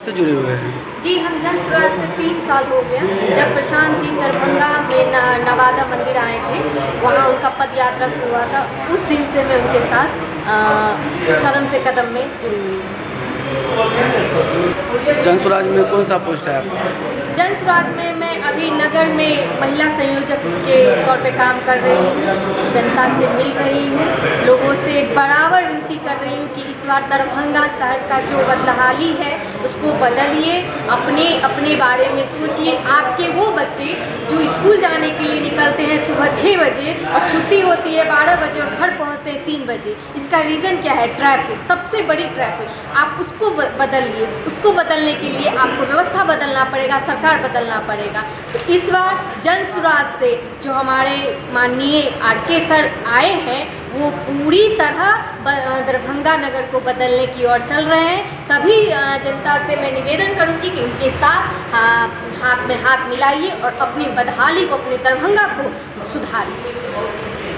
से जुड़े हुए हैं? जी, हम जन स्वराज से 3 साल हो गया। जब प्रशांत जी दरभंगा में नवादा मंदिर आए थे, वहाँ उनका पद यात्रा शुरू हुआ था। उस दिन से मैं उनके साथ कदम से कदम में जुड़ी हुई हूँ। जन स्वराज में कौन सा पोस्ट है आपका? जन स्वराज में मैं अभी नगर में महिला संयोजक के तौर पे काम कर रही हूँ। जनता से मिल रही हूँ, लोगों से बराबर विनती कर रही हूँ कि इस बार दरभंगा शहर का जो बदहाली है उसको बदलिए, अपने अपने बारे में सोचिए। आपके वो बच्चे जो स्कूल जाने के लिए निकलते हैं सुबह 6 बजे और छुट्टी होती है 12 बजे और घर पहुँचते हैं 3 बजे। इसका रीज़न क्या है? ट्रैफिक, सबसे बड़ी ट्रैफिक। आप उसको बदलिए। उसको बदलने के लिए आपको व्यवस्था बदलना पड़ेगा, सरकार बदलना पड़ेगा। तो इस बार जन स्वराज से जो हमारे माननीय आर.के. सर आए हैं, वो पूरी तरह दरभंगा नगर को बदलने की ओर चल रहे हैं। सभी जनता से मैं निवेदन करूंगी कि उनके साथ हाथ में हाथ मिलाइए और अपनी बदहाली को, अपने दरभंगा को सुधारिए।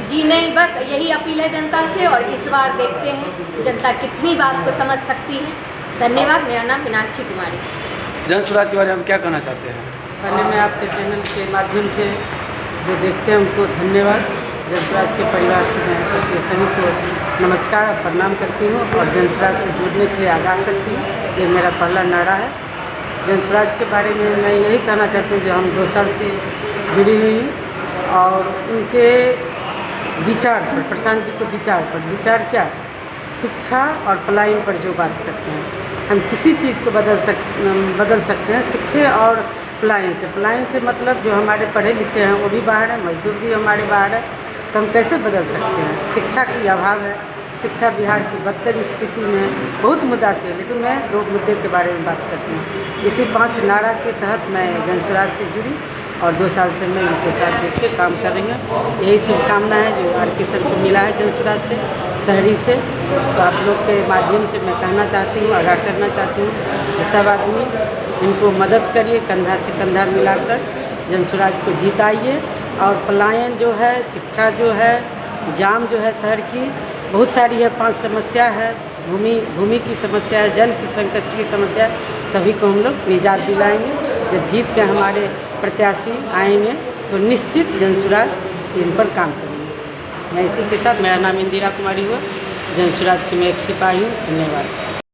जी नहीं, बस यही अपील है जनता से और इस बार देखते हैं जनता कितनी बात को समझ सकती है। धन्यवाद। मेरा नाम मीनाक्षी कुमारी। जन स्वराज के बारे में क्या कहना चाहते हैं? पहले मैं आपके चैनल के माध्यम से जो देखते हैं उनको धन्यवाद। जन स्वराज के परिवार से मैं सभी को नमस्कार और प्रणाम करती हूँ और जन स्वराज से जुड़ने के लिए आगाह करती हूँ। ये मेरा पहला नारा है। जन स्वराज के बारे में मैं यही कहना चाहती हूँ कि हम 2 साल से जुड़ी हुई हूँ और उनके विचार पर, प्रशांत जी के विचार क्या, शिक्षा और पलायन पर जो बात करते हैं, हम किसी चीज़ को बदल सकते हैं शिक्षा और पलायन से मतलब जो हमारे पढ़े लिखे हैं वो भी बाहर है, मजदूर भी हमारे बाहर है, तो हम कैसे बदल सकते हैं? शिक्षा की अभाव है। शिक्षा बिहार की बदतर स्थिति में बहुत मुद्दा से, लेकिन मैं 2 मुद्दे के बारे में बात करती हूँ। इसी 5 नारा के तहत मैं जन स्वराज से जुड़ी और 2 साल से मैं उनके साथ जुड़ के काम कर रही हूँ। यही शुभकामना है जो आर.के. सर को मिला है जन स्वराज से, शहरी से। तो आप लोग के माध्यम से मैं कहना चाहती हूँ, आगाह करना चाहती हूँ कि सब आदमी इनको मदद करिए, कंधा से कंधा मिलाकर जन स्वराज को जिताइए। और पलायन जो है, शिक्षा जो है, जाम जो है शहर की बहुत सारी है, 5 समस्या है, भूमि की समस्या है, जल की संकट की समस्या है, सभी को हम लोग निजात दिलाएंगे। जब जीत के हमारे प्रत्याशी आएंगे तो निश्चित जन स्वराज इन पर काम करेंगे। मैं इसी के साथ, मेरा नाम इंदिरा कुमारी हुआ, जन स्वराज की मैं एक सिपाही हूँ। धन्यवाद।